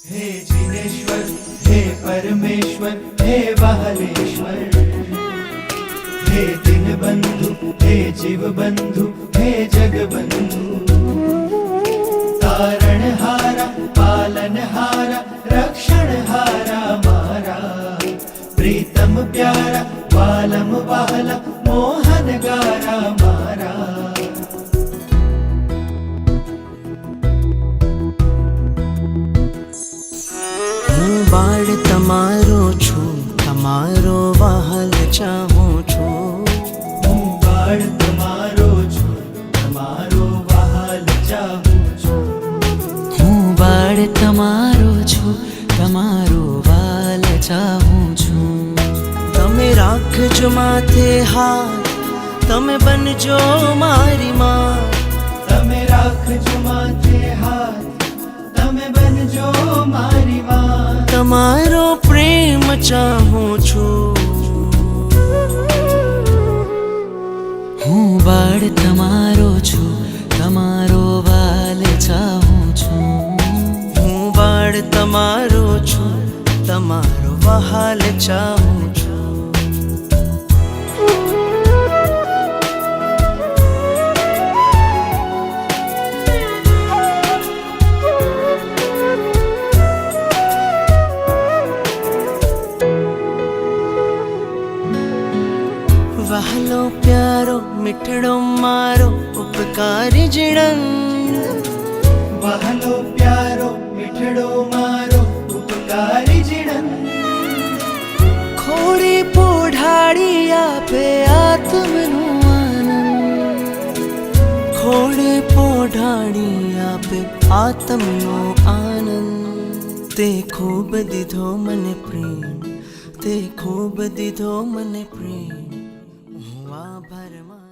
हे जिनेश्वर, हे परमेश्वर, हे वाहलेश्वर, हे दीनबंधु, हे जीवबंधु, हे जगबंधु, तारणहारा, पालनहारा, रक्षणहारा मारा, प्रीतम प्यारा, वालम वाहला, मोहनगारा मारा। હું બાળ તમારો છું, તમારો વહાલ ચાહું છું। હું બાળ તમારો છું, તમારો વહાલ ચાહું છું। હું બાળ તમારો છું, તમારો વહાલ ચાહું છું। તમે રાખજો માથે હાથ, તમે બનજો મારી માં। તમે રાખજો માથે હાથ, તમે બનજો મારી માં। તમારો પ્રેમ ચાહું છું। હું બાળ તમારો છું, તમારો વાલ ચાહું છું। હું બાળ તમારો છું, તમારો વહાલ ચાહું છું। વહાલો પ્યારો મીઠડો મારો ઉપકારી જીણન। વહાલો પ્યારો મીઠડો મારો ઉપકારી જીણન। ખોડી પોઢાડી આપે આત્મનું આનંદ। ખોડી પોઢાડી આપે આત્મનો આનંદ। તે ખૂબ દીધો મને પ્રેમ, તે ખૂબ દીધો મને પ્રેમ। હું આભાર માનું।